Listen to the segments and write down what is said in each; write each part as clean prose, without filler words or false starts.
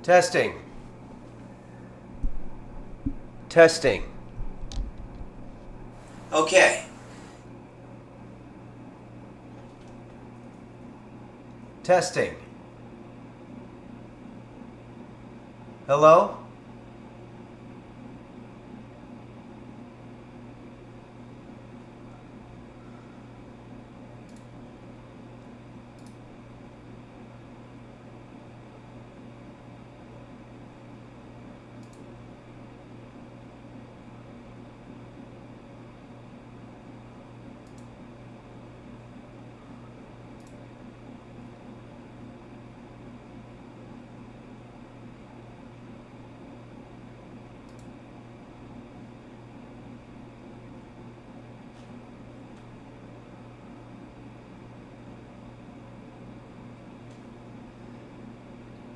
Testing. Testing. Okay. Testing. Hello?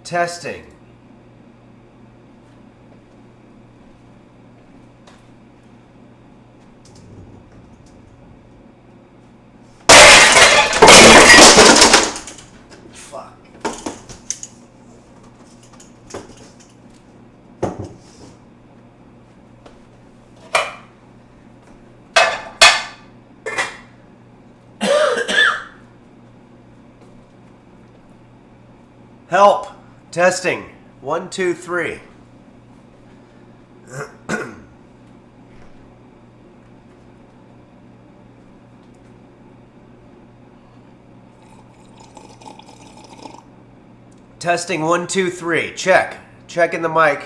Testing. Fuck. Help. Testing. 1, 2, 3. Testing 1, 2, 3. Check. Checking the mic.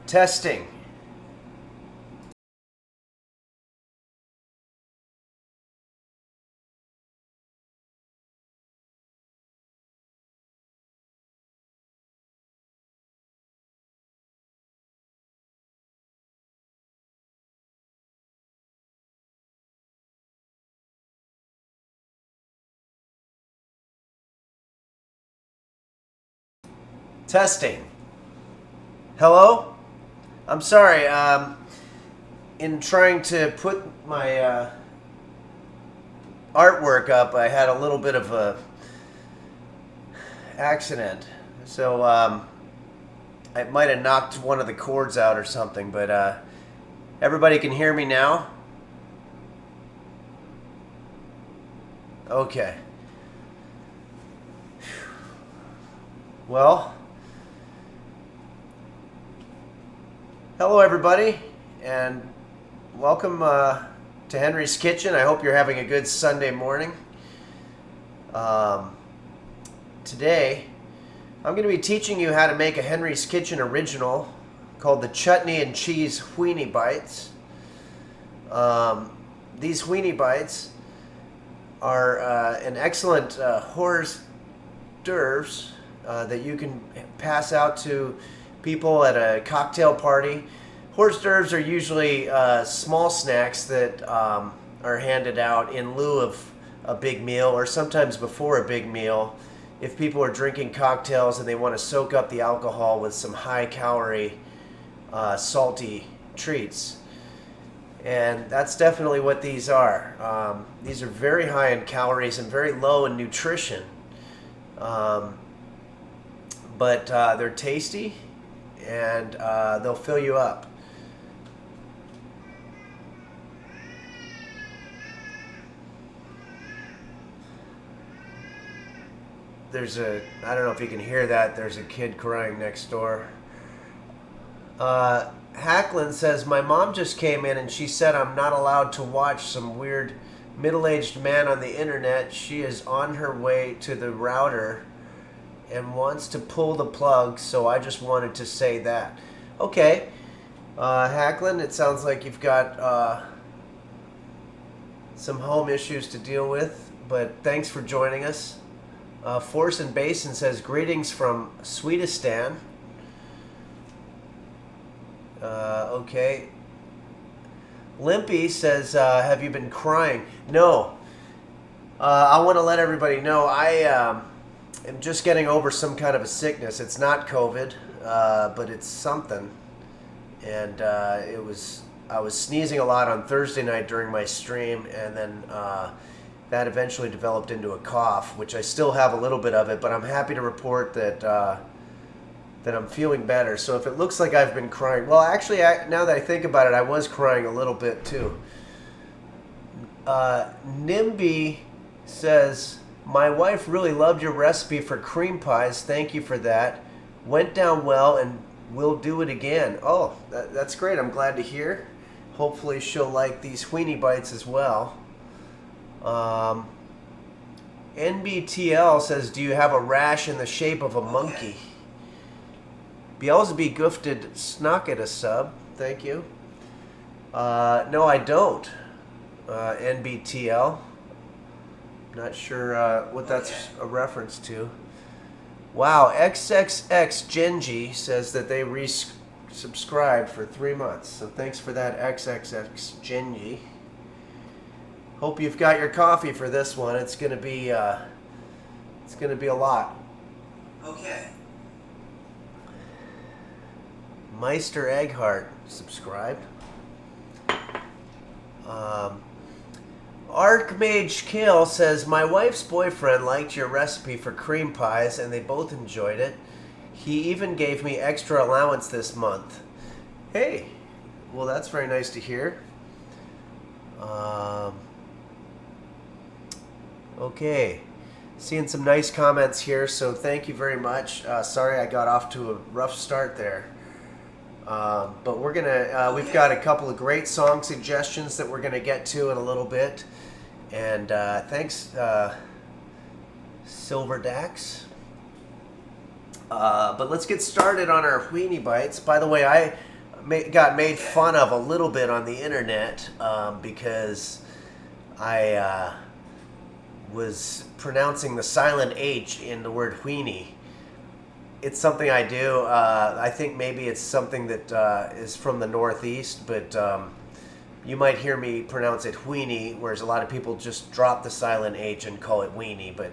Testing. Testing. Hello? I'm sorry, in trying to put my artwork up, I had a little bit of a accident. So I might have knocked one of the cords out or something, but everybody can hear me now? Okay. Well, hello everybody, and welcome to Henry's Kitchen. I hope you're having a good Sunday morning. Today, I'm going to be teaching you how to make a Henry's Kitchen original called the Chutney and Cheese Weenie Bites. These Weenie Bites are an excellent hors d'oeuvres that you can pass out to people at a cocktail party. Hors d'oeuvres are usually small snacks that are handed out in lieu of a big meal, or sometimes before a big meal, if people are drinking cocktails and they want to soak up the alcohol with some high-calorie, salty treats. And that's definitely what these are. These are very high in calories and very low in nutrition. But they're tasty, and they'll fill you up. I don't know if you can hear that, there's a kid crying next door. Hacklin says, my mom just came in and she said I'm not allowed to watch some weird middle-aged man on the internet. She is on her way to the router and wants to pull the plug, so I just wanted to say that. Okay, Hacklin, it sounds like you've got some home issues to deal with, but thanks for joining us. Force and Basin says, greetings from Sweetistan. Okay. Limpy says, have you been crying? No. I want to let everybody know I am just getting over some kind of a sickness. It's not COVID, but it's something. And I was sneezing a lot on Thursday night during my stream, and then that eventually developed into a cough, which I still have a little bit of it, but I'm happy to report that that I'm feeling better. So if it looks like I've been crying, well, actually, now that I think about it, I was crying a little bit too. NIMBY says, my wife really loved your recipe for cream pies. Thank you for that. Went down well, and we'll do it again. Oh, that's great. I'm glad to hear. Hopefully she'll like these Weenie bites as well. NBTL says, do you have a rash in the shape of a monkey? Beelzebub gifted Snocket a sub. Thank you. No, I don't. NBTL. Not sure what that's a reference to. Wow, XXX Genji says that they resubscribed for 3 months. So thanks for that, XXX Genji. Hope you've got your coffee for this one. It's gonna be a lot. Okay. Meister Egghart subscribed. Archmage Kill says, my wife's boyfriend liked your recipe for cream pies and they both enjoyed it. He even gave me extra allowance this month. Hey, well, that's very nice to hear. Okay, seeing some nice comments here, so thank you very much. Sorry I got off to a rough start there. But we're gonna, we've got a couple of great song suggestions that we're gonna get to in a little bit. And thanks, Silver Dax. But let's get started on our Weenie Bites. By the way, I got made fun of a little bit on the internet because I was pronouncing the silent H in the word Weenie. It's something I do. I think maybe it's something that is from the Northeast, but you might hear me pronounce it Weenie, whereas a lot of people just drop the silent H and call it Weenie, but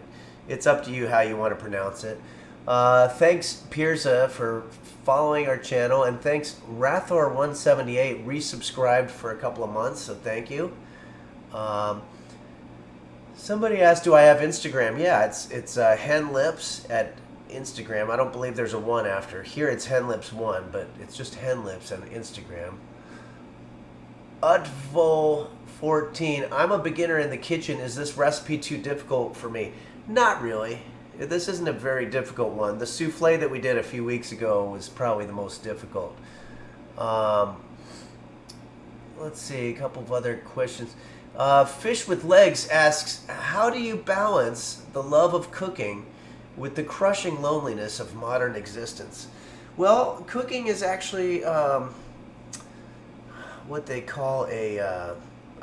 it's up to you how you want to pronounce it. Thanks, Pirza, for following our channel, and thanks, Rathor178, resubscribed for a couple of months, so thank you. Somebody asked, do I have Instagram? Yeah, it's Henlips at Instagram. I don't believe there's a 1 after. Here it's Henlips1, but it's just Henlips on Instagram. Utvo14, I'm a beginner in the kitchen. Is this recipe too difficult for me? Not really. This isn't a very difficult one. The souffle that we did a few weeks ago was probably the most difficult. Let's see, a couple of other questions. Fish with Legs asks, how do you balance the love of cooking with the crushing loneliness of modern existence? Well, cooking is actually what they call a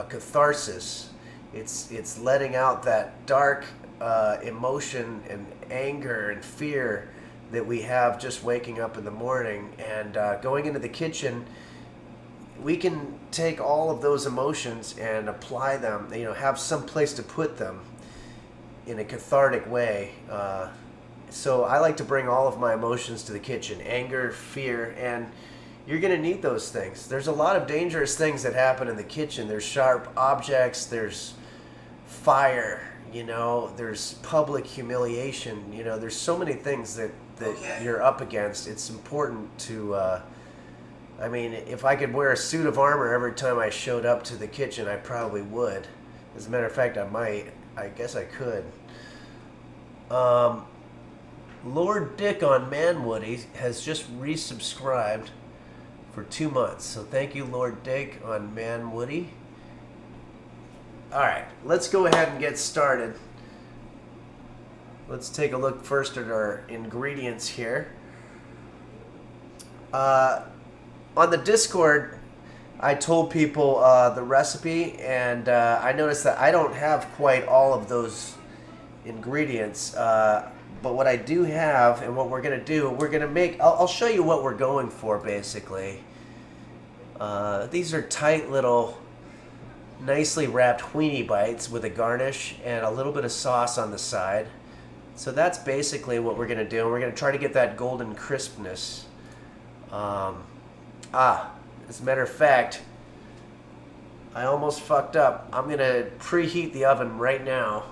catharsis. It's letting out that dark emotion and anger and fear that we have just waking up in the morning, and going into the kitchen, we can take all of those emotions and apply them, have some place to put them in a cathartic way. So I like to bring all of my emotions to the kitchen: anger, fear, and you're going to need those things. There's a lot of dangerous things that happen in the kitchen. There's sharp objects, there's fire, there's public humiliation, there's so many things that you're up against. It's important to, I mean, if I could wear a suit of armor every time I showed up to the kitchen, I probably would. As a matter of fact, I might. I guess I could. Lord Dick on Manwoody has just resubscribed for 2 months. So thank you, Lord Dick on Manwoody. All right, let's go ahead and get started. Let's take a look first at our ingredients here. On the Discord, I told people the recipe, and I noticed that I don't have quite all of those ingredients. But what I do have, and what we're going to do, we're going to make, I'll show you what we're going for, basically. These are tight little, nicely wrapped Weenie bites with a garnish and a little bit of sauce on the side. So that's basically what we're going to do. We're going to try to get that golden crispness. As a matter of fact, I almost fucked up. I'm going to preheat the oven right now.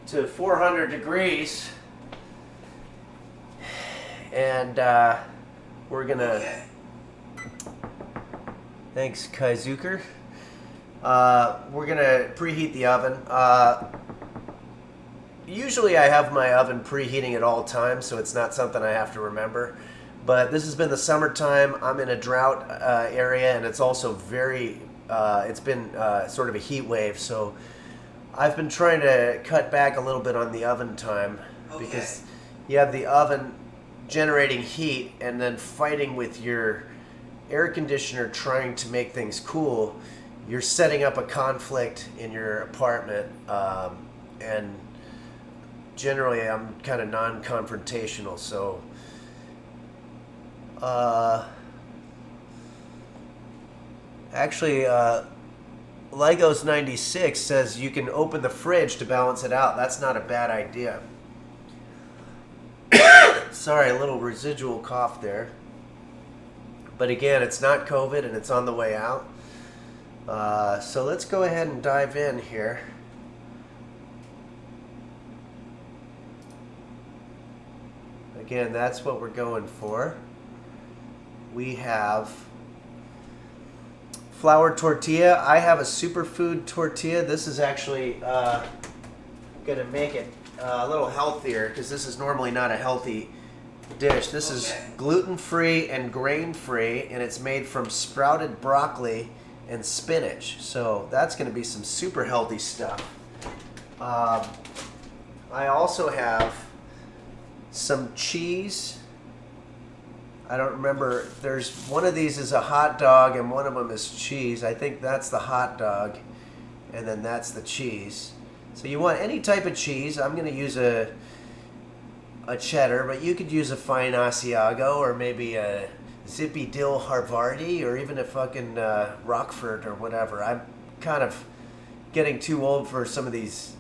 To 400 degrees, and we're gonna, thanks Kaizuker, we're gonna preheat the oven. Usually I have my oven preheating at all times, so it's not something I have to remember, but this has been the summertime. I'm in a drought area, and it's also very, it's been sort of a heat wave, so I've been trying to cut back a little bit on the oven time, because you have the oven generating heat and then fighting with your air conditioner trying to make things cool. You're setting up a conflict in your apartment, and generally I'm kind of non-confrontational, so actually Legos 96 says you can open the fridge to balance it out. That's not a bad idea. Sorry, a little residual cough there. But again, it's not COVID and it's on the way out. So let's go ahead and dive in here. Again, that's what we're going for. We have flour tortilla. I have a superfood tortilla. This is actually going to make it a little healthier, because this is normally not a healthy dish. This is gluten-free and grain-free, and it's made from sprouted broccoli and spinach. So that's going to be some super healthy stuff. I also have some cheese. I don't remember. There's one of these is a hot dog and one of them is cheese. I think that's the hot dog, and then that's the cheese. So you want any type of cheese. I'm going to use a cheddar, but you could use a fine Asiago, or maybe a Zippy Dill Harvardi, or even a fucking Rockford or whatever. I'm kind of getting too old for some of these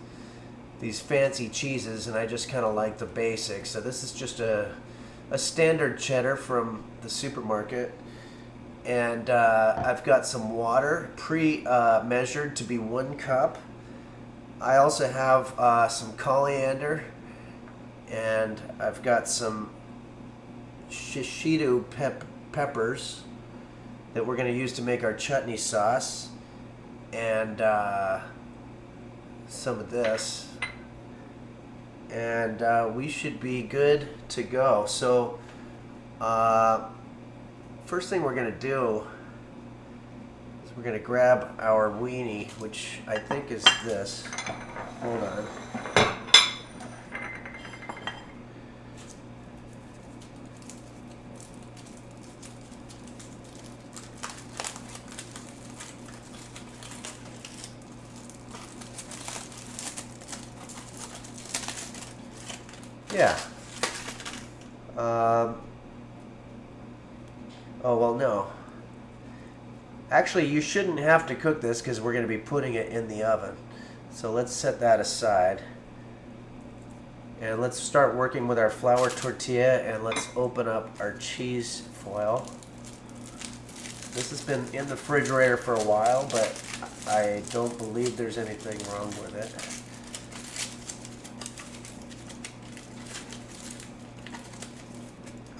fancy cheeses, and I just kind of like the basics. So this is just a standard cheddar from the supermarket, and I've got some water pre-measured to be 1 cup. I also have some coriander, and I've got some shishito peppers that we're going to use to make our chutney sauce, and some of this. And we should be good to go. So first thing we're going to do is we're going to grab our weenie, which I think is this. Hold on. Yeah. Oh, well, no. Actually, you shouldn't have to cook this because we're going to be putting it in the oven. So let's set that aside. And let's start working with our flour tortilla, and let's open up our cheese foil. This has been in the refrigerator for a while, but I don't believe there's anything wrong with it.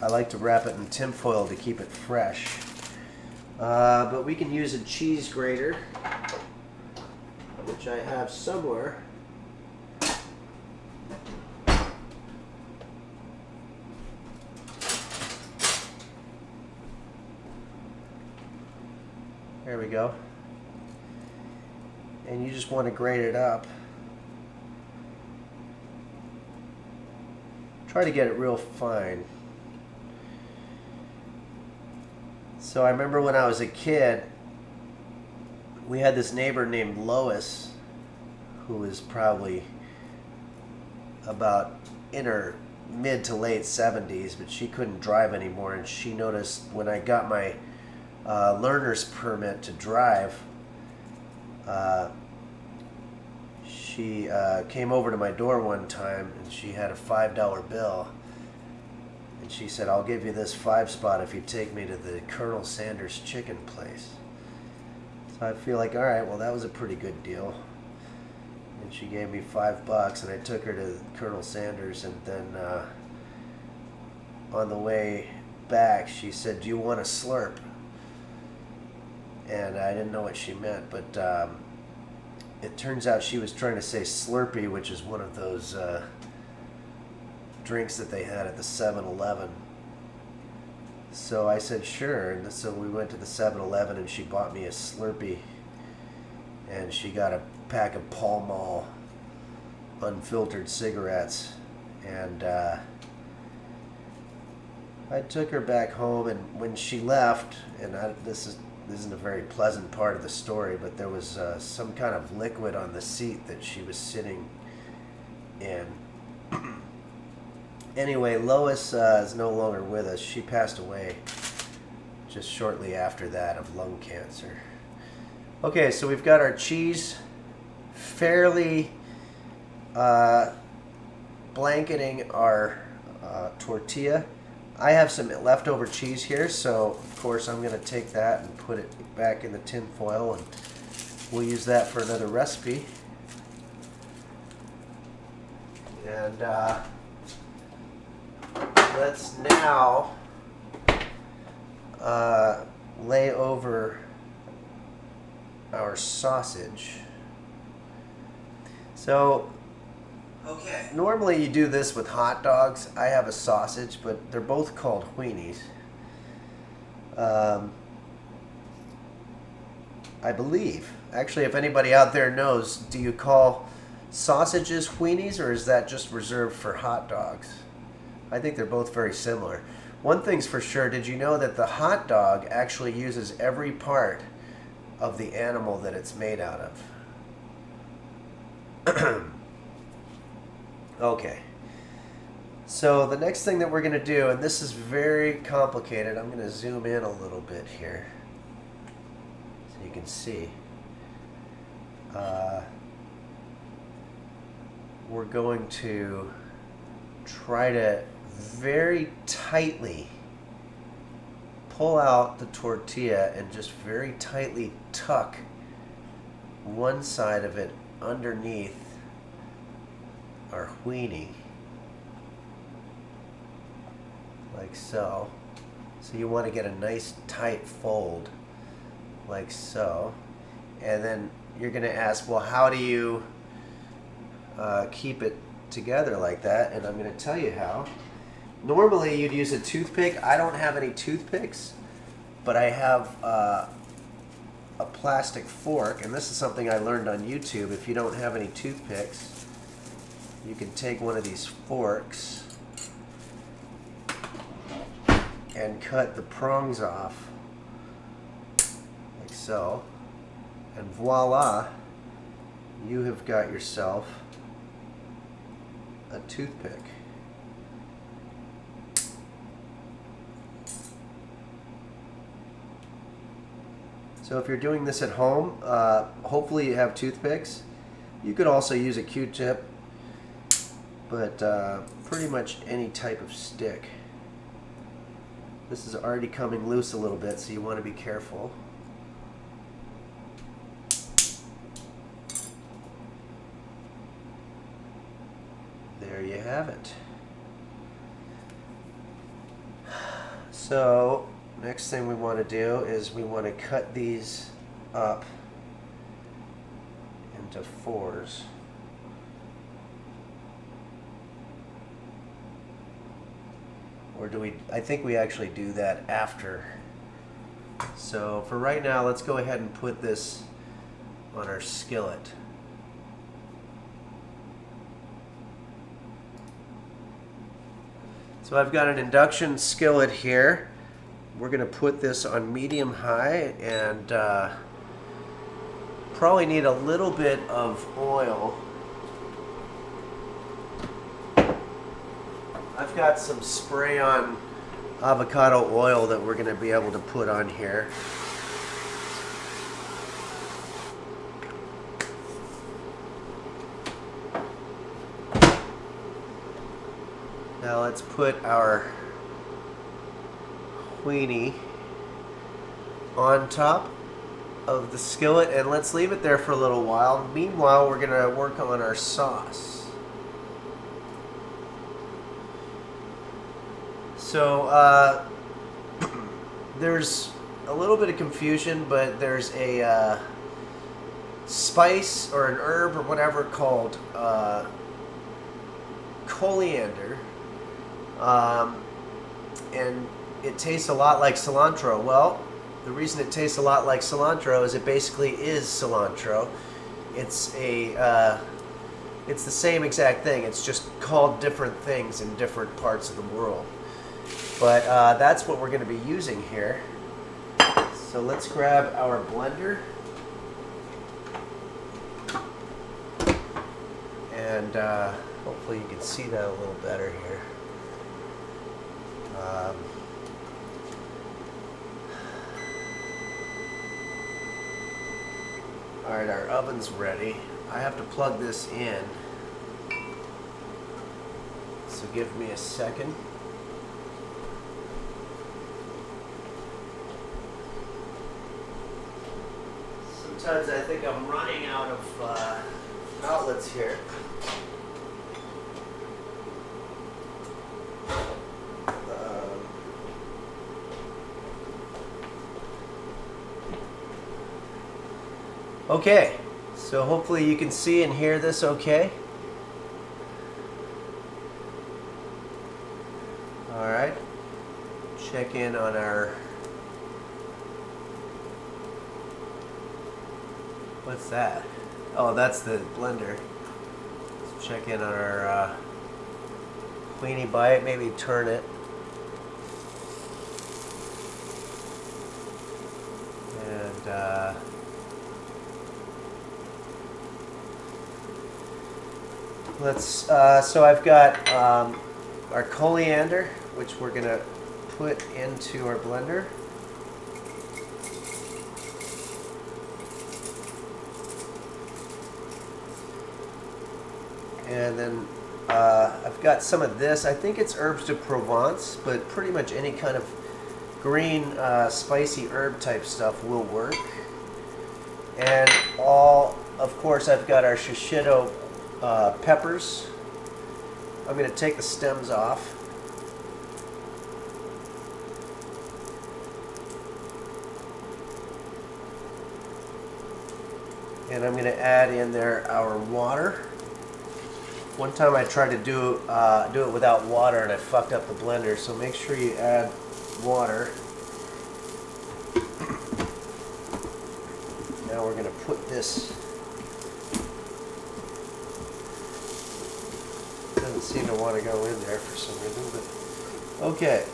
I like to wrap it in tinfoil to keep it fresh. But we can use a cheese grater, which I have somewhere. There we go. And you just want to grate it up. Try to get it real fine. So I remember when I was a kid, we had this neighbor named Lois, who was probably about in her mid to late 70s, but she couldn't drive anymore, and she noticed when I got my learner's permit to drive, she came over to my door one time, and she had a $5 bill, and she said, "I'll give you this 5-spot if you take me to the Colonel Sanders chicken place." So I feel like, all right, well, that was a pretty good deal. And she gave me $5, and I took her to Colonel Sanders, and then on the way back, she said, "Do you want a slurp?" And I didn't know what she meant, but it turns out she was trying to say Slurpee, which is one of those drinks that they had at the 7-Eleven. So I said sure, and so we went to the 7-Eleven, and she bought me a Slurpee, and she got a pack of Pall Mall unfiltered cigarettes, and I took her back home, and when she left, and this isn't a very pleasant part of the story, but there was some kind of liquid on the seat that she was sitting in. Anyway, Lois is no longer with us. She passed away just shortly after that of lung cancer. Okay, so we've got our cheese fairly blanketing our tortilla. I have some leftover cheese here, so of course I'm going to take that and put it back in the tin foil, and we'll use that for another recipe. And let's now lay over our sausage. So okay, normally you do this with hot dogs. I have a sausage, but they're both called weenies. I believe. Actually, if anybody out there knows, do you call sausages weenies, or is that just reserved for hot dogs? I think they're both very similar. One thing's for sure, did you know that the hot dog actually uses every part of the animal that it's made out of? Okay. So the next thing that we're going to do, and this is very complicated, I'm going to zoom in a little bit here so you can see. We're going to try to very tightly pull out the tortilla and just very tightly tuck one side of it underneath our weenie, like so. So you want to get a nice tight fold, like so. And then you're going to ask, well, how do you keep it together like that? And I'm going to tell you how. Normally you'd use a toothpick. I don't have any toothpicks, but I have a plastic fork, and this is something I learned on YouTube. If you don't have any toothpicks, you can take one of these forks and cut the prongs off, like so, and voila, you have got yourself a toothpick. So if you're doing this at home, hopefully you have toothpicks. You could also use a Q-tip, but pretty much any type of stick. This is already coming loose a little bit, so you want to be careful. There you have it. So next thing we want to do is we want to cut these up into fours. Or do we? I think we actually do that after. So for right now, let's go ahead and put this on our skillet. So I've got an induction skillet here we're going to put this on medium high and probably need a little bit of oil. I've got some spray on avocado oil that we're going to be able to put on here. Now let's put our weenie on top of the skillet and let's leave it there for a little while. Meanwhile, we're going to work on our sauce. So there's a little bit of confusion, but there's a spice or an herb or whatever called coriander, and it tastes a lot like cilantro. Well, the reason it tastes a lot like cilantro is it basically is cilantro. It's a it's the same exact thing. It's just called different things in different parts of the world. But that's what we're going to be using here. So let's grab our blender and hopefully you can see that a little better here. Alright, our oven's ready. I have to plug this in. So give me a second. Sometimes I think I'm running out of outlets here. Okay, so hopefully you can see and hear this okay. Alright, check in on our, what's that? Oh, that's the blender. Let's check in on our weenie bite, maybe turn it. And let's, so I've got our coriander, which we're going to put into our blender. And then I've got some of this. I think it's herbs de Provence, but pretty much any kind of green spicy herb type stuff will work. And of course, I've got our shishito peppers. I'm going to take the stems off. And I'm going to add in there our water. One time I tried to do it without water and I fucked up the blender, so make sure you add water. Now we're going to put this. Doesn't seem to want to go in there for some reason, but okay.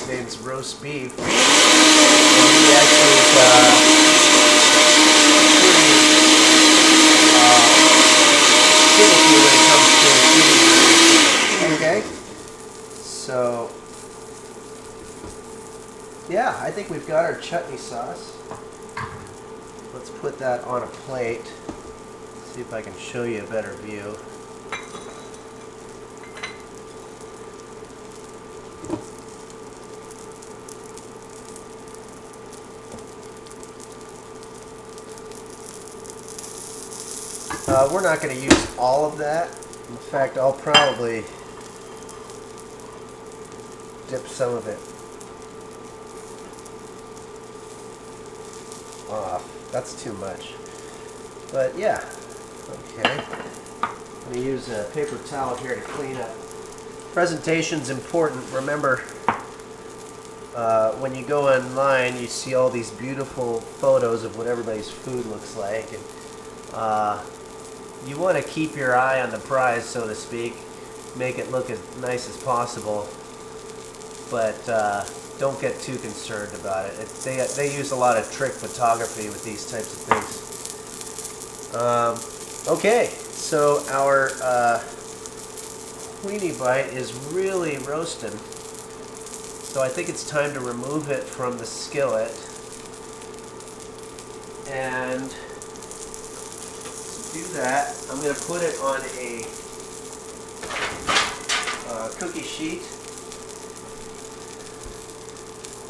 Name's roast beef. And he actually is pretty finicky when it comes to eating. Okay, so yeah, I think we've got our chutney sauce. Let's put that on a plate. See if I can show you a better view. We're not going to use all of that. In fact, I'll probably dip some of it off. That's too much. But yeah, okay. I'm going to use a paper towel here to clean up. Presentation's important. Remember, when you go online, you see all these beautiful photos of what everybody's food looks like, and you want to keep your eye on the prize, so to speak. Make it look as nice as possible, but don't get too concerned about it. They use a lot of trick photography with these types of things. Okay, so our weenie bite is really roasting. So I think it's time to remove it from the skillet. And to do that, I'm going to put it on a cookie sheet.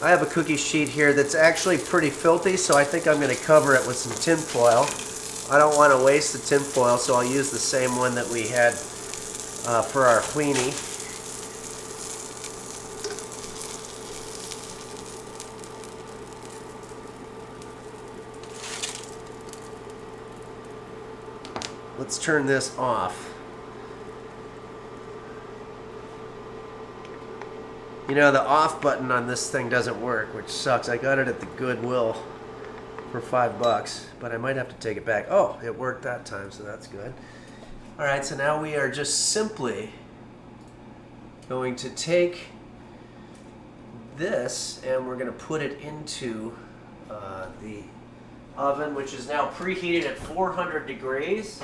I have a cookie sheet here that's actually pretty filthy, so I think I'm going to cover it with some tin foil. I don't want to waste the tin foil, so I'll use the same one that we had for our weenie. Let's turn this off. You know, the off button on this thing doesn't work, which sucks. I got it at the Goodwill for $5, but I might have to take it back. Oh, it worked that time, so that's good. All right, so now we are just simply going to take this and we're going to put it into the oven, which is now preheated at 400 degrees.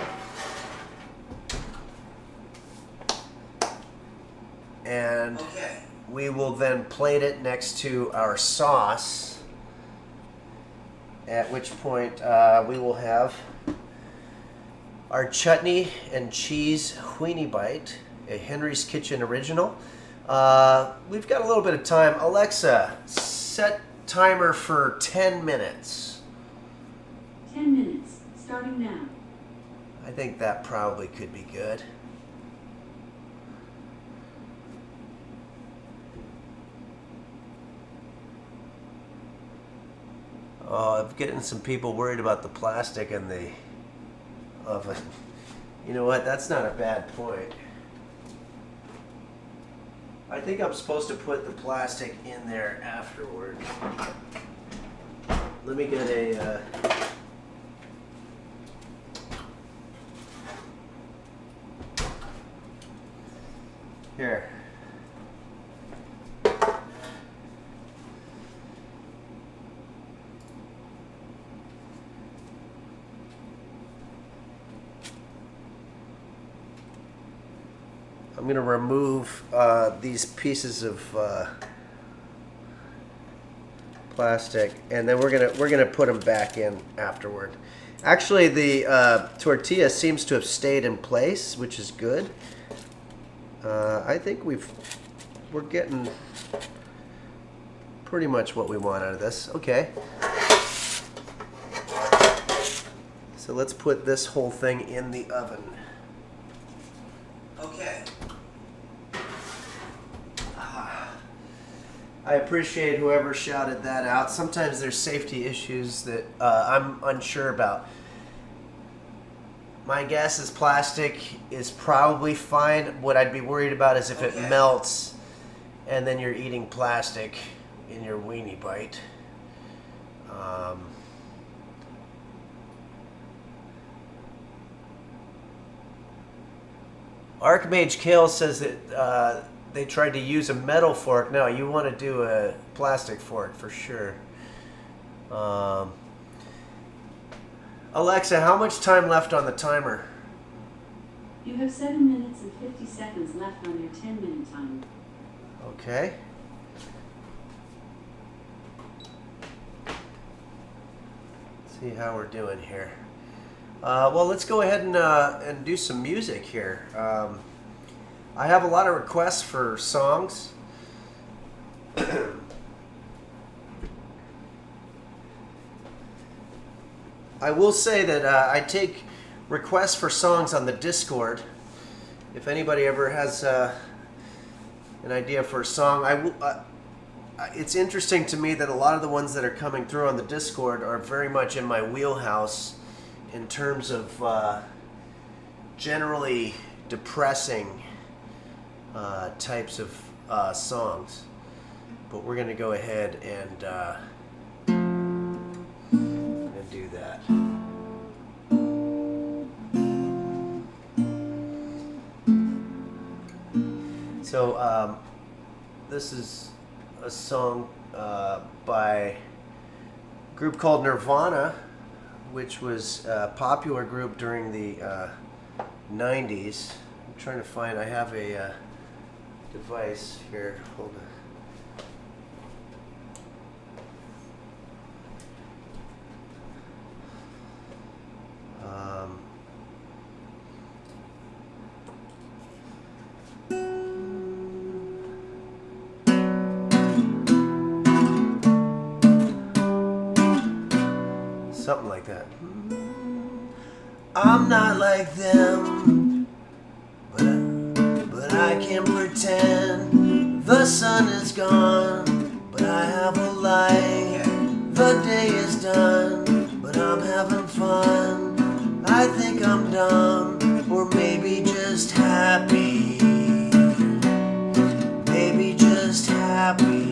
And we will then plate it next to our sauce, at which point we will have our chutney and cheese weenie bite, a Henry's Kitchen original. We've got a little bit of time. Alexa, set timer for 10 minutes. 10 minutes, starting now. I think that probably could be good. Oh, I'm getting some people worried about the plastic in the oven. You know what? That's not a bad point. I think I'm supposed to put the plastic in there afterward. Let me get a... Here. I'm going to remove these pieces of plastic, and then we're gonna put them back in afterward. Actually, the tortilla seems to have stayed in place, which is good. I think we're getting pretty much what we want out of this. Okay. So let's put this whole thing in the oven. Okay. I appreciate whoever shouted that out. Sometimes there's safety issues that I'm unsure about. My guess is plastic is probably fine. What I'd be worried about is if it melts and then you're eating plastic in your weenie bite. Archmage Kale says that they tried to use a metal fork. No, you want to do a plastic fork for sure. Alexa, how much time left on the timer? You have 7 minutes and 50 seconds left on your 10-minute timer. Okay. Let's see how we're doing here. Well, let's go ahead and do some music here. I have a lot of requests for songs. I will say that I take requests for songs on the Discord. If anybody ever has an idea for a song, it's interesting to me that a lot of the ones that are coming through on the Discord are very much in my wheelhouse in terms of generally depressing types of songs. But we're going to go ahead and do that. So this is a song by a group called Nirvana, which was a popular group during the 90s. I'm trying to find, I have a device here. Hold on. Something like that. I'm not like them, but I can pretend. The sun is gone, but I have a light. The day is done, but I'm having fun. I think I'm dumb, or maybe just happy. Maybe just happy.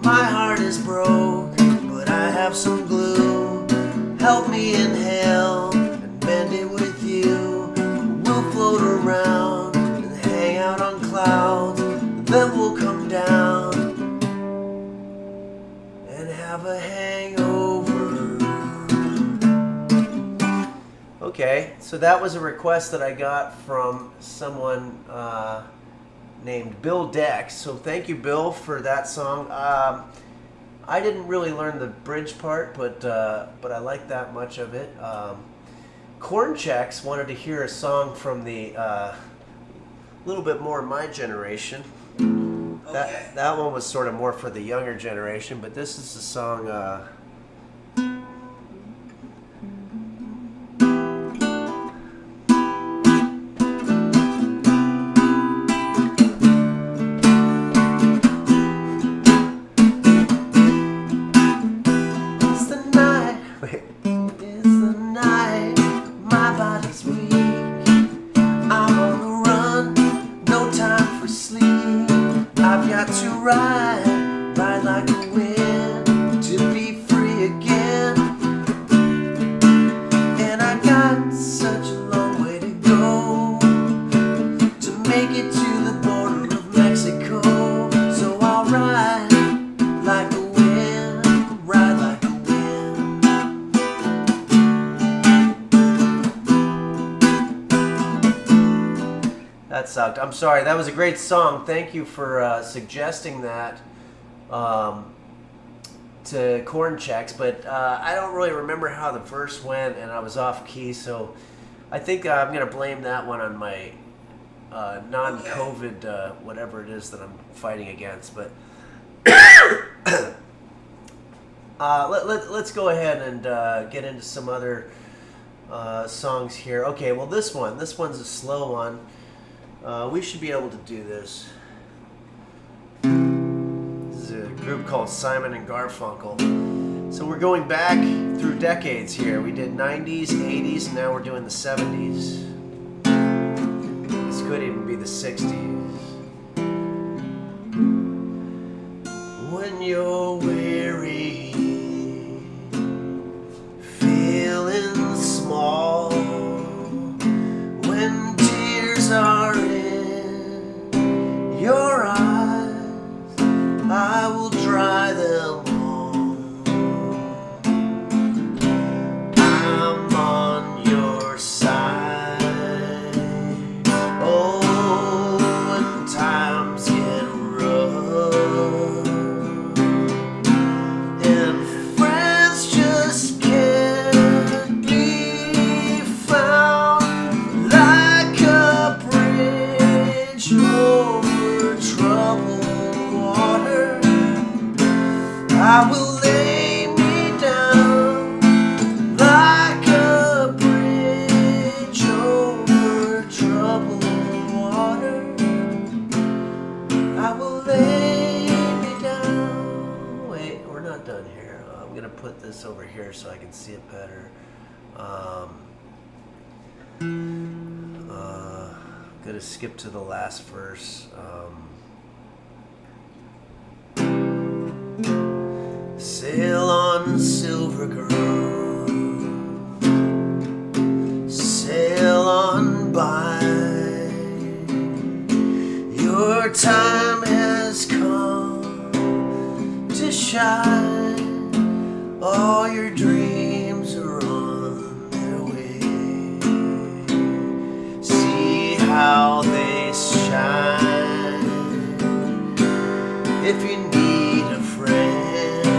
My heart is broke, but I have some glue. Help me inhale and bend it with you. We'll float around and hang out on clouds. Then we'll come down and have a hangover. Okay, so that was a request that I got from someone named Bill Dex. So thank you, Bill, for that song. I didn't really learn the bridge part, but I like that much of it. Corn Checks wanted to hear a song from the little bit more my generation. Okay. That one was sort of more for the younger generation, but this is the song. Ride like the wind to be free again. And I got such a long way to go to make it to the border of Mexico. So I'll ride like the wind, ride like the wind. That sucked. I'm sorry. That was a great song. Thank you for suggesting that to Corn Checks, but I don't really remember how the verse went, and I was off key, so I think I'm going to blame that one on my non-COVID whatever it is that I'm fighting against. But let's go ahead and get into some other songs here. Okay, well this one's a slow one. We should be able to do this. This is a group called Simon and Garfunkel. So we're going back through decades here. We did 90s, 80s, and now we're doing the 70s. This could even be the 60s. When you're weary, feeling small, when tears are in your eyes, I will dry them all. I'm on your side. Oh, when times get rough and friends just can't be found, like a bridge over troubled water, I will lay me down put this over here so I can see it better. Gonna skip to the last verse. Sail on, silver girl, sail on by. Your time has come to shine. All your dreams are on their way. See how they shine. If you need a friend,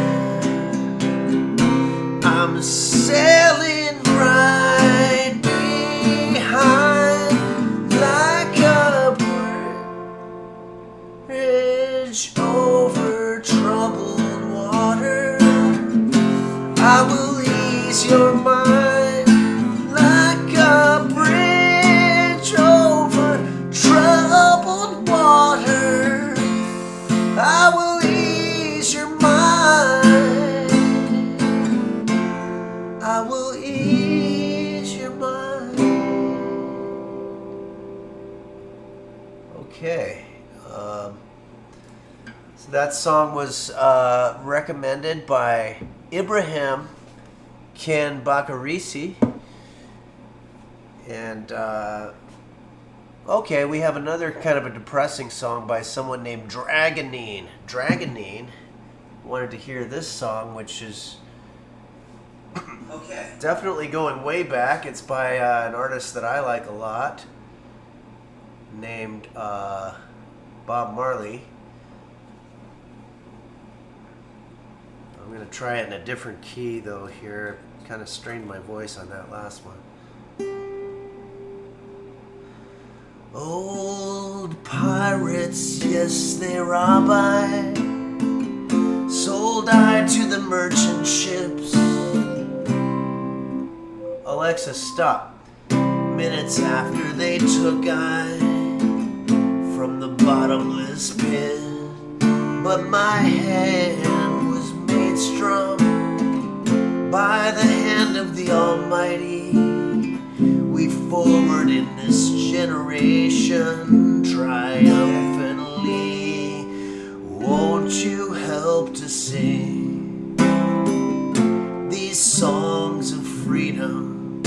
I'm sailing right behind like a bridge over troubled water. I will ease your mind like a bridge over troubled water. I will ease your mind. I will ease your mind. Okay. So that song was recommended by Ibrahim Ken Bakarisi. And okay, we have another kind of a depressing song by someone named Dragonine. Dragonine wanted to hear this song, which is okay, definitely going way back. It's by an artist that I like a lot named Bob Marley. I'm going to try it in a different key though here. Kind of strained my voice on that last one. Old pirates, yes, they rob I. Sold I to the merchant ships. Alexa, stop. Minutes after they took I from the bottomless pit. But my hand was made strong by the hand of the Almighty. We forward in this generation triumphantly. Won't you help to sing these songs of freedom?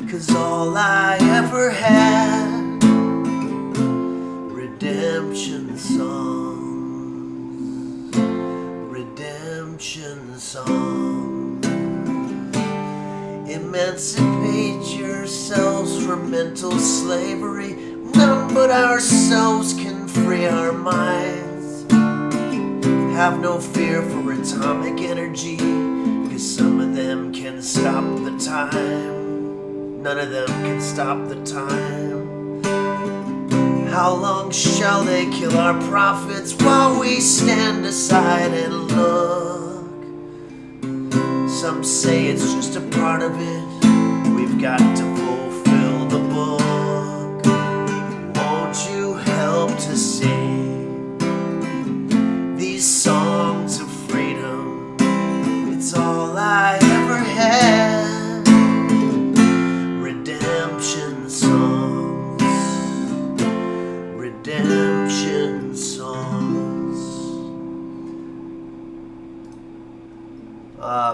'Cause all I ever had, redemption songs, redemption songs. Emancipate yourselves from mental slavery. None but ourselves can free our minds. Have no fear for atomic energy, 'cause some of them can stop the time. None of them can stop the time. How long shall they kill our prophets while we stand aside and look? Some say it's just a part of it. We've got to fulfill the book. Won't you help to sing these songs of freedom? It's all I ever had. Redemption songs, redemption songs.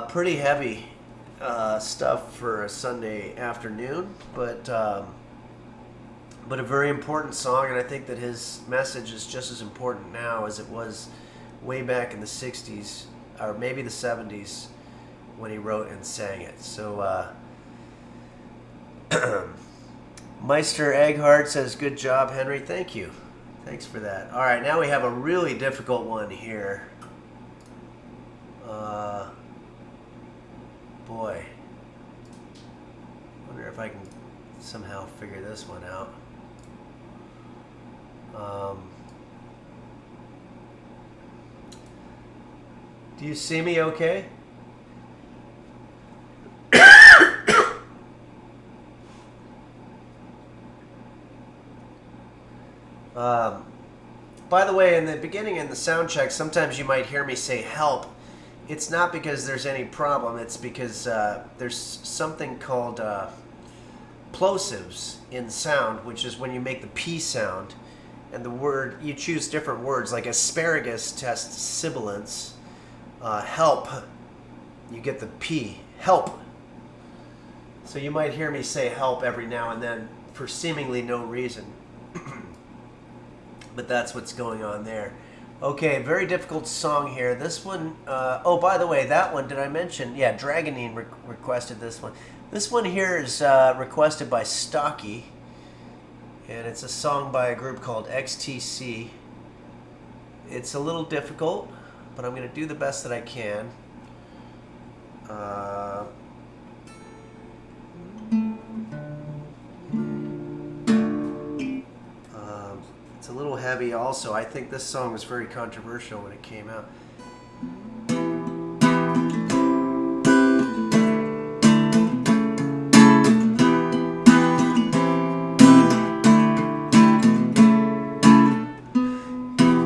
Pretty heavy stuff for a Sunday afternoon, but a very important song, and I think that his message is just as important now as it was way back in the 60s, or maybe the 70s, when he wrote and sang it. So, Meister Egghart says, good job, Henry. Thank you. Thanks for that. All right, now we have a really difficult one here. Boy. Wonder if I can somehow figure this one out. Do you see me okay? By the way, in the beginning in the sound check, sometimes you might hear me say help, it's not because there's any problem. It's because there's something called plosives in sound, which is when you make the P sound, and the word, you choose different words, like asparagus tests sibilance. Help, you get the P, help. So you might hear me say help every now and then for seemingly no reason. But that's what's going on there. Okay, very difficult song here. This one, oh, by the way, that one, did I mention? Yeah, Dragonine requested this one. This one here is requested by Stocky, and it's a song by a group called XTC. It's a little difficult, but I'm going to do the best that I can. It's a little heavy also. I think this song was very controversial when it came out.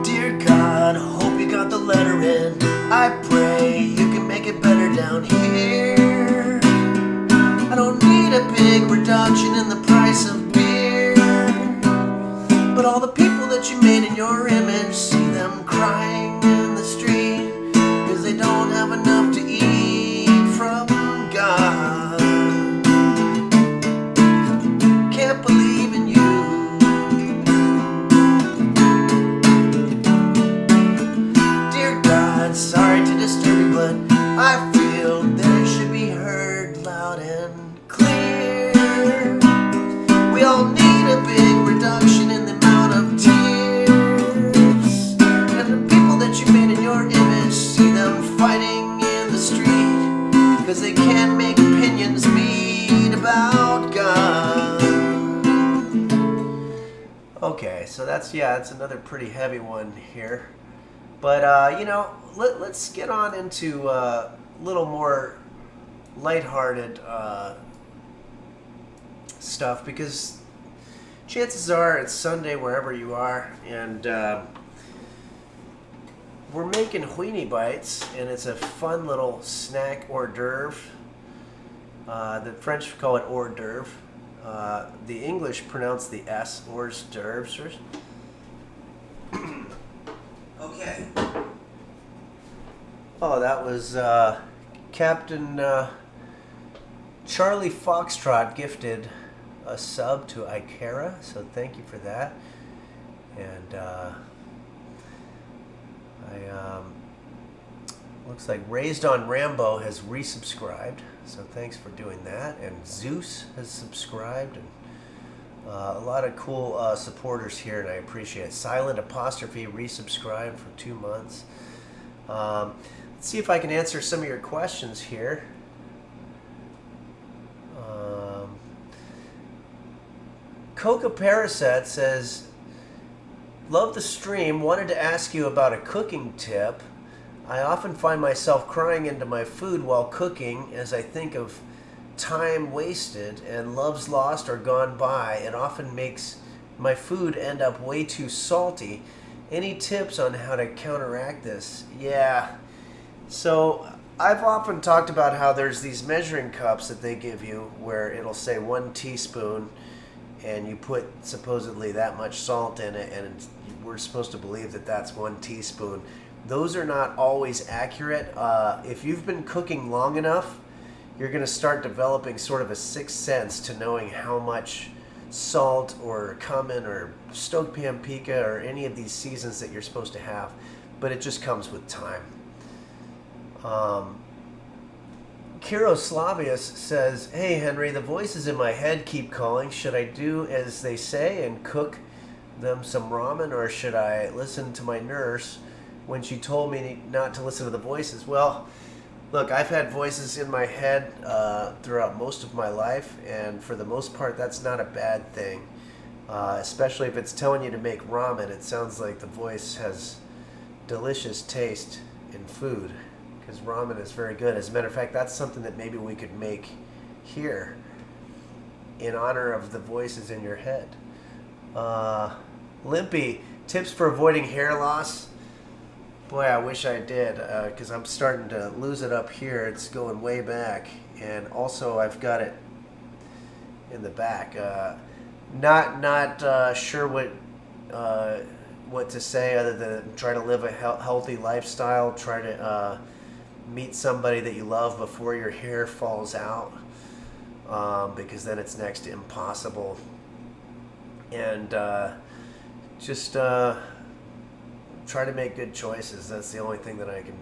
Dear God, hope you got the letter in. I pray you can make it better down here. I don't need a big reduction in the price of beer, but all the people that you made in your image, see them crying in the street, cause they don't have enough to eat from God. Can't believe in you. Dear God, sorry to disturb you, but I feel that it should be heard loud and clear. We all need a big reduction in the amount of tears, and the people that you made in your image, see them fighting in the street, cause they can't make opinions meet about God. Okay, so that's another pretty heavy one here. But, let's get on into a little more lighthearted stuff, because chances are it's Sunday wherever you are, and we're making Weenie bites, and it's a fun little snack hors d'oeuvre. The French call it hors d'oeuvre. The English pronounce the S, hors d'oeuvres. Okay. Oh, that was Captain Charlie Foxtrot gifted a sub to Ikera, so thank you for that. And looks like Raised on Rambo has resubscribed, so thanks for doing that. And Zeus has subscribed, and a lot of cool supporters here, and I appreciate it. Silent Apostrophe resubscribed for 2 months. Let's see if I can answer some of your questions here. Coca Parasat says, love the stream, wanted to ask you about a cooking tip. I often find myself crying into my food while cooking as I think of time wasted and loves lost or gone by. It often makes my food end up way too salty. Any tips on how to counteract this? Yeah. So I've often talked about how there's these measuring cups that they give you where it'll say 1 teaspoon and you put supposedly that much salt in it, and we're supposed to believe that that's 1 teaspoon. Those are not always accurate. If you've been cooking long enough, you're going to start developing sort of a sixth sense to knowing how much salt or cumin or stoked paprika or any of these seasons that you're supposed to have, but it just comes with time. Kiroslavius says, hey Henry, the voices in my head keep calling. Should I do as they say and cook them some ramen, or should I listen to my nurse when she told me not to listen to the voices? Well, look, I've had voices in my head throughout most of my life, and for the most part that's not a bad thing, especially if it's telling you to make ramen. It sounds like the voice has delicious taste in food, because ramen is very good. As a matter of fact, that's something that maybe we could make here in honor of the voices in your head. Limpy, tips for avoiding hair loss. Boy, I wish I did, because I'm starting to lose it up here. It's going way back, and also I've got it in the back. Not sure what to say other than try to live a healthy lifestyle. Try to meet somebody that you love before your hair falls out, because then it's next to impossible. And just try to make good choices. That's the only thing that I can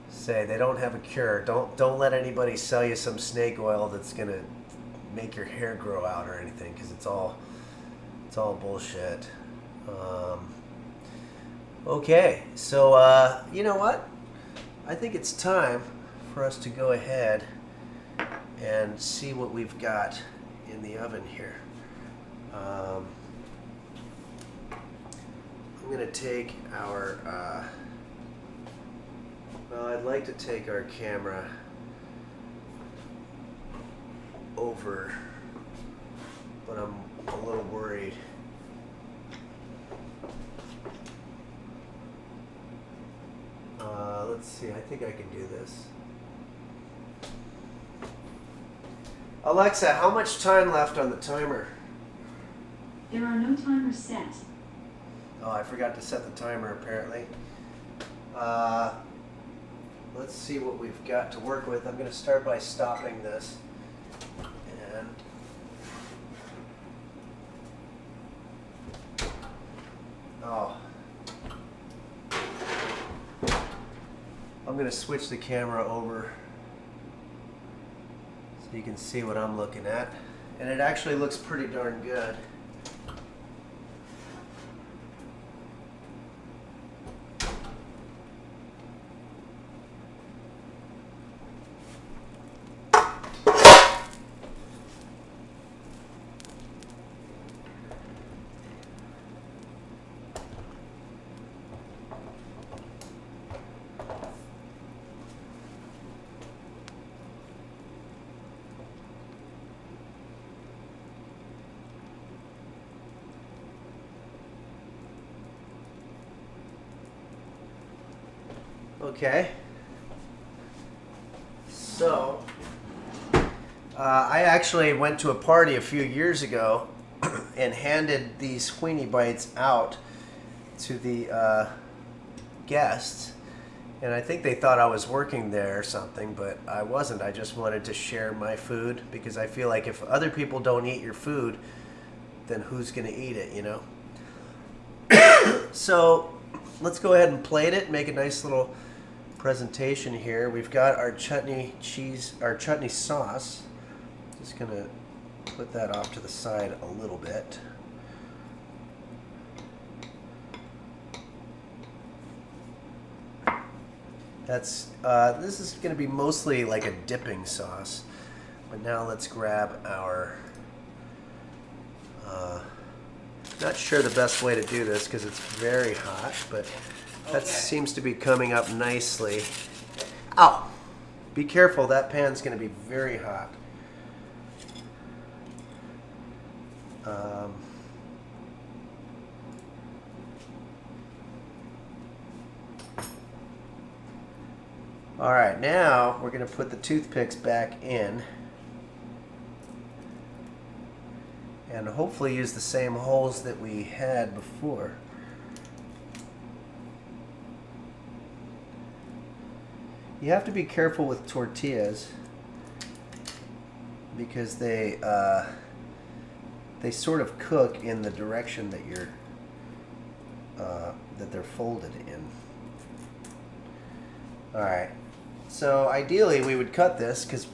say. They don't have a cure. Don't let anybody sell you some snake oil that's gonna make your hair grow out or anything, because it's all bullshit. Okay, so you know what? I think it's time for us to go ahead and see what we've got in the oven here. I'm going to take our, well, I'd like to take our camera over, but I'm a little worried. Let's see, I think I can do this. Alexa, how much time left on the timer? There are no timers set. Oh, I forgot to set the timer apparently. Let's see what we've got to work with. I'm going to start by stopping this. And oh. I'm going to switch the camera over so you can see what I'm looking at. And it actually looks pretty darn good. Okay, so I actually went to a party a few years ago and handed these Weenie bites out to the guests, and I think they thought I was working there or something, but I wasn't. I just wanted to share my food, because I feel like if other people don't eat your food, then who's going to eat it, you know? So let's go ahead and plate it, make a nice little presentation here. We've got our chutney sauce. Just gonna put that off to the side a little bit. That's this is gonna be mostly like a dipping sauce. But now let's grab our not sure the best way to do this because it's very hot, but that seems to be coming up nicely. Ow! Be careful, that pan's going to be very hot. Alright, now we're going to put the toothpicks back in. And hopefully use the same holes that we had before. You have to be careful with tortillas because they sort of cook in the direction that you're that they're folded in. All right. So ideally, we would cut this because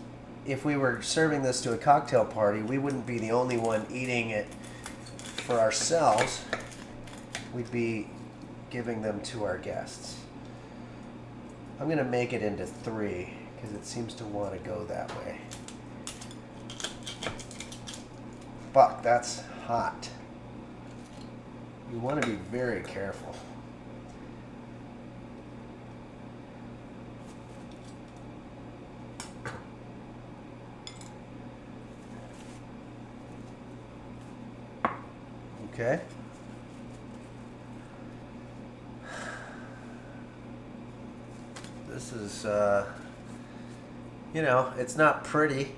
if we were serving this to a cocktail party, we wouldn't be the only one eating it for ourselves. We'd be giving them to our guests. I'm going to make it into 3 because it seems to want to go that way. Fuck, that's hot. You want to be very careful. Okay. This is, you know, it's not pretty.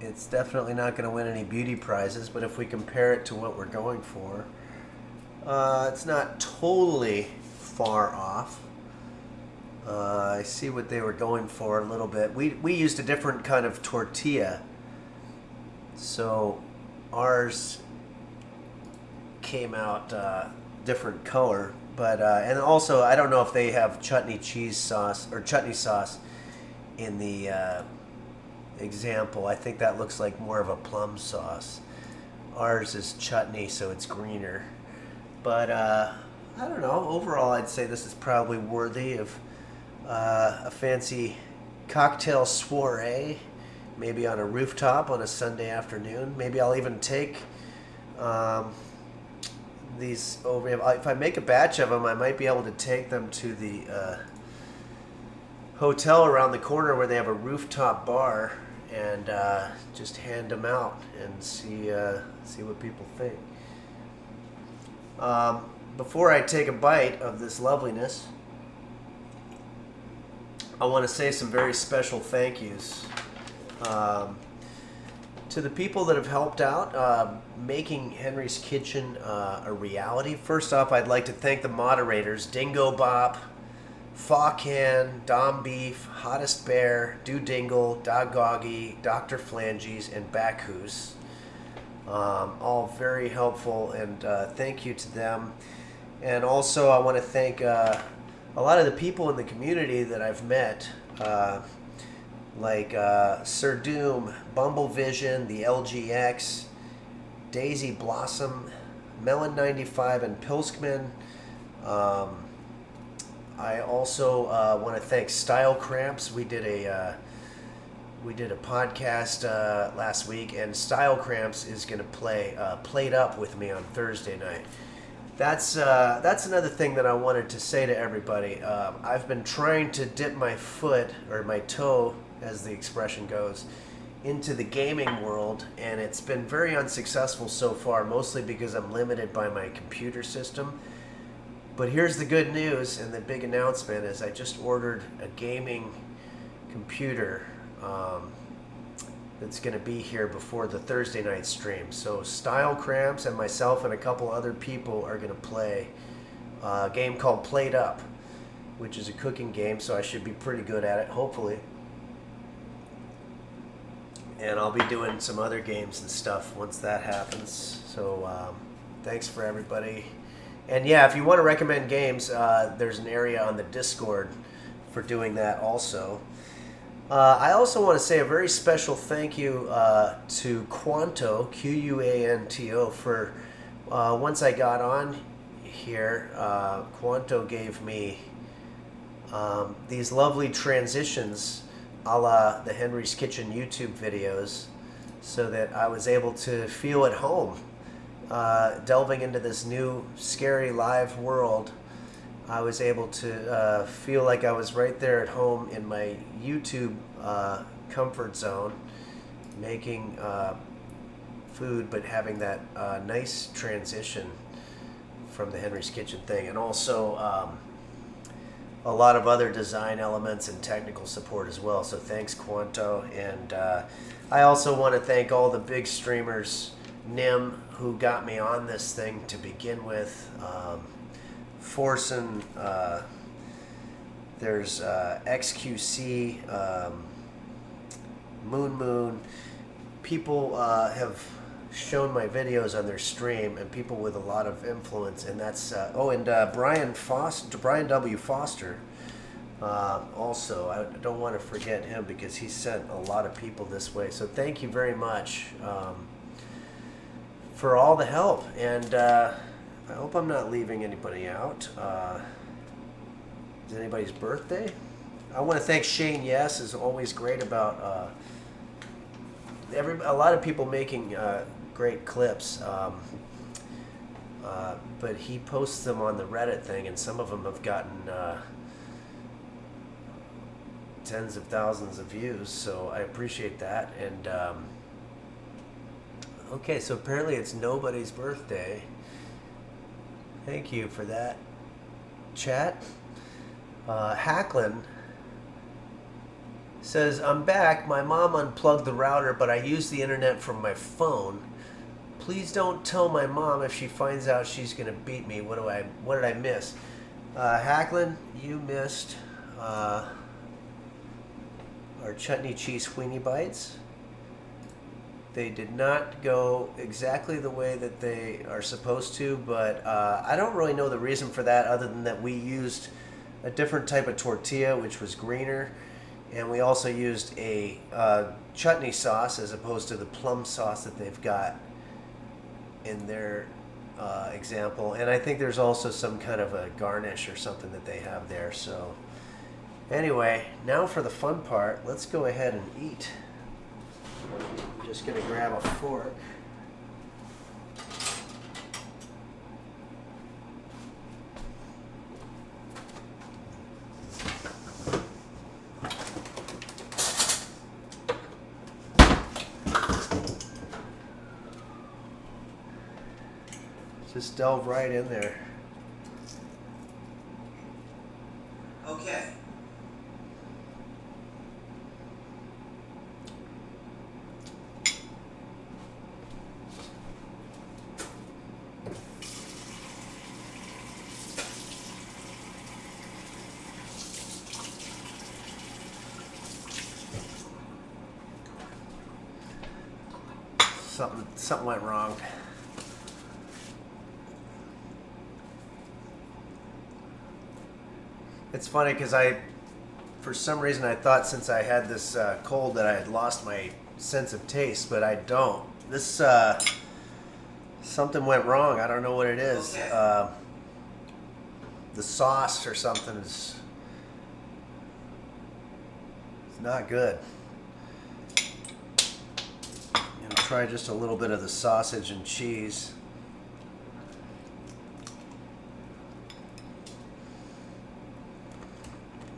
It's definitely not going to win any beauty prizes, but if we compare it to what we're going for, it's not totally far off. I see what they were going for a little bit. We used a different kind of tortilla, so ours came out different color. But and also, I don't know if they have chutney cheese sauce or chutney sauce in the example. I think that looks like more of a plum sauce. Ours is chutney, so it's greener. But I don't know. Overall, I'd say this is probably worthy of a fancy cocktail soiree, maybe on a rooftop on a Sunday afternoon. Maybe I'll even take these over. If I make a batch of them, I might be able to take them to the hotel around the corner where they have a rooftop bar and just hand them out and see what people think. Before I take a bite of this loveliness, I want to say some very special thank yous to the people that have helped out making Henry's Kitchen a reality. First off, I'd like to thank the moderators, Dingo Bop, Fawcan, Dom Beef, Hottest Bear, Do Dingle, Dogoggy, Dr. Flanges, and Bacchus. All very helpful, and thank you to them. And also I want to thank a lot of the people in the community that I've met, like Sir Doom, Bumble Vision, the LGX, Daisy Blossom, Melon 95, and Pilskman. I also want to thank Style Cramps. We did a podcast last week, and Style Cramps is going to play Played Up with me on Thursday night. That's another thing that I wanted to say to everybody. I've been trying to dip my foot, or my toe, as the expression goes, into the gaming world, and it's been very unsuccessful so far, mostly because I'm limited by my computer system. But here's the good news, and the big announcement is I just ordered a gaming computer that's going to be here before the Thursday night stream. So Style Cramps and myself and a couple other people are going to play a game called Played Up, which is a cooking game, so I should be pretty good at it, hopefully. And I'll be doing some other games and stuff once that happens. So thanks for everybody. And yeah, if you want to recommend games, there's an area on the Discord for doing that also. I also want to say a very special thank you to Quanto, Quanto, for once I got on here, Quanto gave me these lovely transitions a la the Henry's Kitchen YouTube videos, so that I was able to feel at home delving into this new scary live world. I was able to feel like I was right there at home in my YouTube comfort zone, making food, but having that nice transition from the Henry's Kitchen thing, and also a lot of other design elements and technical support as well. So thanks, Quanto. And I also want to thank all the big streamers, Nim, who got me on this thing to begin with. Forsen, there's XQC, Moon. People have shown my videos on their stream, and people with a lot of influence, and that's Brian W. Foster. Also, I don't want to forget him because he sent a lot of people this way. So thank you very much for all the help, and I hope I'm not leaving anybody out. Is anybody's birthday? I want to thank Shane Yes, is always great about a lot of people making great clips, but he posts them on the Reddit thing, and some of them have gotten tens of thousands of views, so I appreciate that. And okay, so apparently it's nobody's birthday. Thank you for that, chat. Hacklin Says, I'm back. My mom unplugged the router, but I used the internet from my phone. Please don't tell my mom. If she finds out, she's gonna beat me. What did I miss? Hacklin, you missed our chutney cheese Weenie bites. They did not go exactly the way that they are supposed to, but I don't really know the reason for that, other than that we used a different type of tortilla, which was greener, and we also used a chutney sauce as opposed to the plum sauce that they've got in their example. And I think there's also some kind of a garnish or something that they have there. So anyway, now for the fun part, let's go ahead and eat. I'm just gonna grab a fork. Just delve right in there. Okay. Something went wrong. It's funny because for some reason I thought since I had this cold that I had lost my sense of taste, but I don't. This, something went wrong. I don't know what it is. Okay. The sauce or something is not good. I'm gonna try just a little bit of the sausage and cheese.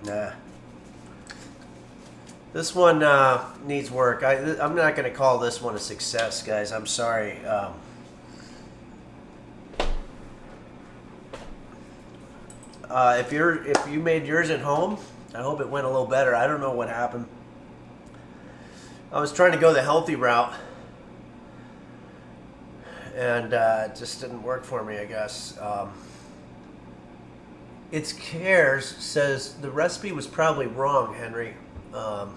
Nah. This one needs work. I'm not going to call this one a success, guys. I'm sorry. If you made yours at home, I hope it went a little better. I don't know what happened. I was trying to go the healthy route, and it just didn't work for me, I guess. It's Cares says the recipe was probably wrong, Henry. Oh,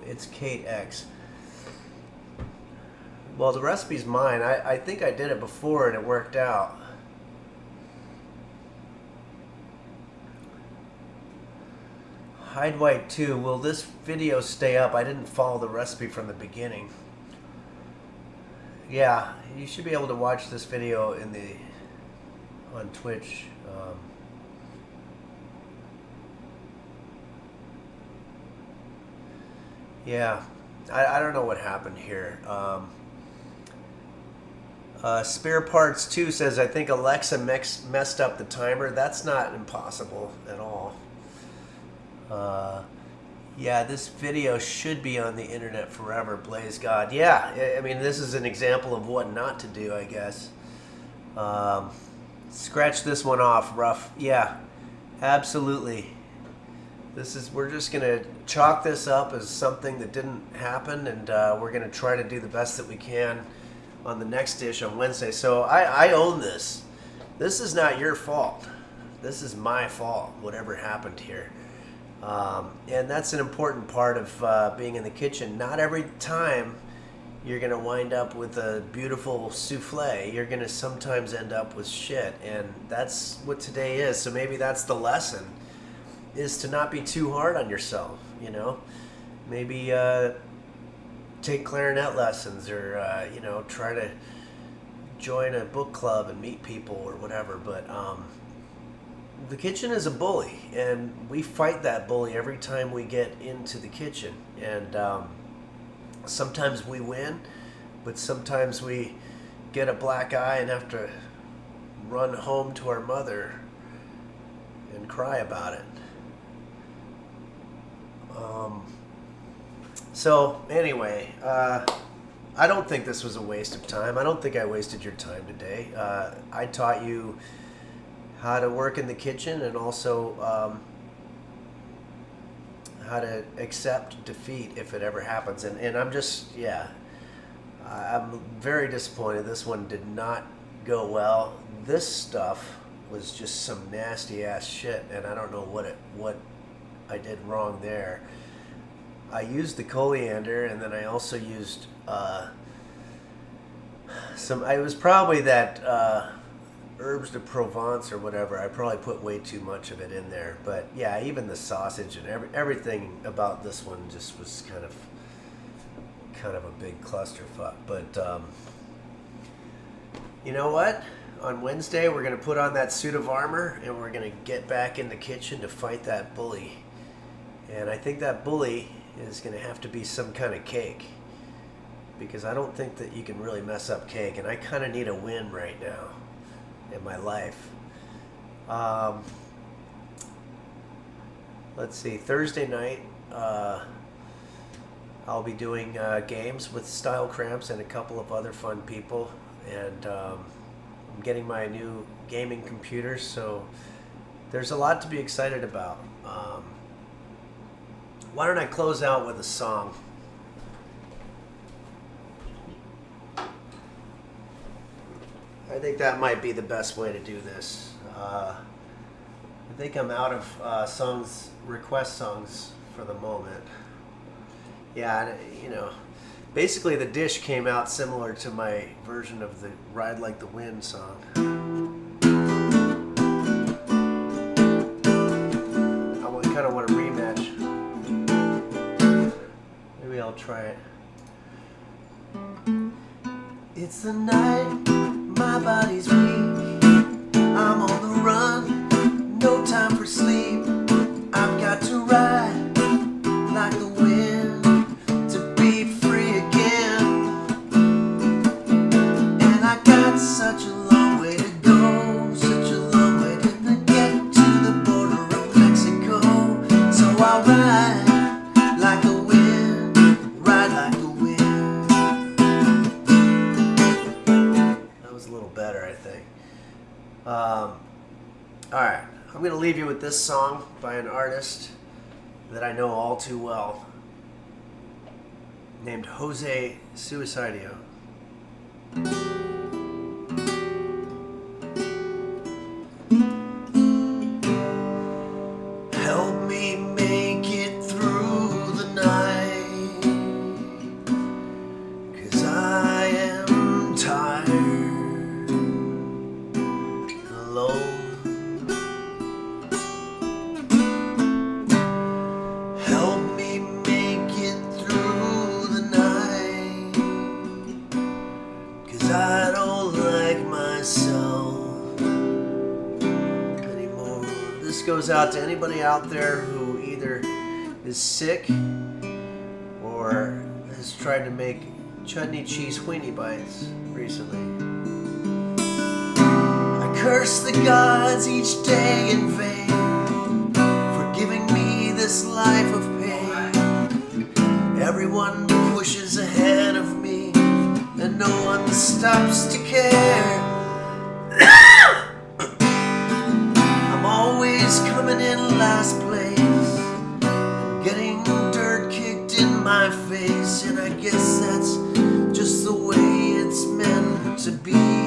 it's Kate X. Well, the recipe's mine. I think I did it before and it worked out. Hide White 2. Will this video stay up? I didn't follow the recipe from the beginning. Yeah, you should be able to watch this video on Twitch. Yeah, I don't know what happened here. Spare Parts 2 says, I think Alexa messed up the timer. That's not impossible at all. Yeah, this video should be on the internet forever, Blaze God. Yeah, I mean, this is an example of what not to do, I guess. Scratch this one off, rough. Yeah, absolutely. We're just gonna chalk this up as something that didn't happen, and we're gonna try to do the best that we can on the next dish on Wednesday. So I own this. This is not your fault. This is my fault, whatever happened here. And that's an important part of being in the kitchen. Not every time you're going to wind up with a beautiful souffle. You're going to sometimes end up with shit. And that's what today is. So maybe that's the lesson, is to not be too hard on yourself, you know? Maybe take clarinet lessons, or, you know, try to join a book club and meet people or whatever. But the kitchen is a bully, and we fight that bully every time we get into the kitchen. And sometimes we win, but sometimes we get a black eye and have to run home to our mother and cry about it. So anyway, I don't think this was a waste of time. I don't think I wasted your time today. I taught you how to work in the kitchen, and also how to accept defeat if it ever happens. And I'm just, yeah, I'm very disappointed. This one did not go well. This stuff was just some nasty ass shit, and I don't know what I did wrong there. I used the coriander, and then I also used it was probably that herbs de Provence or whatever. I probably put way too much of it in there. But yeah, even the sausage and everything about this one just was kind of a big clusterfuck. But you know what? On Wednesday, we're going to put on that suit of armor, and we're going to get back in the kitchen to fight that bully. And I think that bully is going to have to be some kind of cake, because I don't think that you can really mess up cake, and I kind of need a win right now in my life. Let's see, Thursday night, I'll be doing games with Style Cramps and a couple of other fun people, and I'm getting my new gaming computer, so there's a lot to be excited about. Why don't I close out with a song? I think that might be the best way to do this. I think I'm out of request songs for the moment. Yeah, you know, basically the dish came out similar to my version of the Ride Like the Wind song. I kind of want a rematch. Maybe I'll try it. It's the night, my body's weak, I'm on the run, no time for sleep. I've got to ride like the wind to be free again. And I got such a long way to go, such a long way to get to the border of Mexico. So I'll ride like the wind, ride like the wind. A little better, I think. Alright, I'm going to leave you with this song by an artist that I know all too well, named Jose Suicidio. Help me make it through the night, 'cause I am tired. Help me make it through the night, 'cause I don't like myself anymore. This goes out to anybody out there who either is sick or has tried to make chutney cheese weenie bites recently. Curse the gods each day in vain for giving me this life of pain. Everyone pushes ahead of me and no one stops to care. I'm always coming in last place, getting dirt kicked in my face, and I guess that's just the way it's meant to be.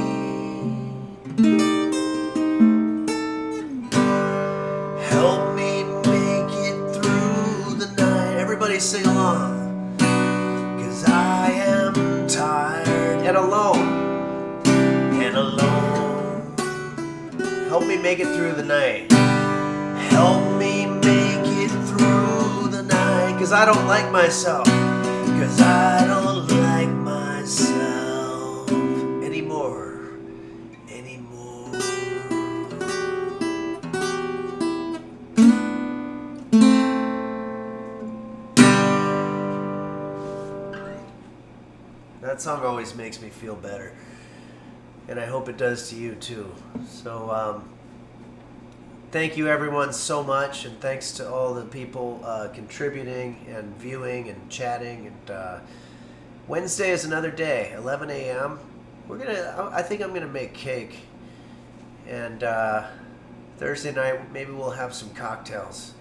Help me make it through the night. Everybody sing along. 'Cause I am tired and alone. And alone. Help me make it through the night. Help me make it through the night. 'Cause I don't like myself. 'Cause I don't like myself anymore. That song always makes me feel better, and I hope it does to you too. So thank you everyone so much, and thanks to all the people contributing and viewing and chatting. And Wednesday is another day, 11 a.m. I think I'm gonna make cake, and Thursday night maybe we'll have some cocktails,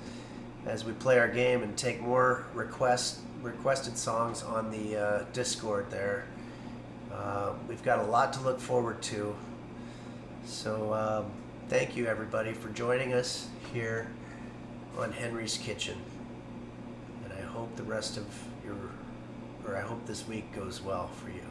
as we play our game and take more requested songs on the Discord there. We've got a lot to look forward to. So thank you everybody for joining us here on Henry's Kitchen. And I hope the rest of I hope this week goes well for you.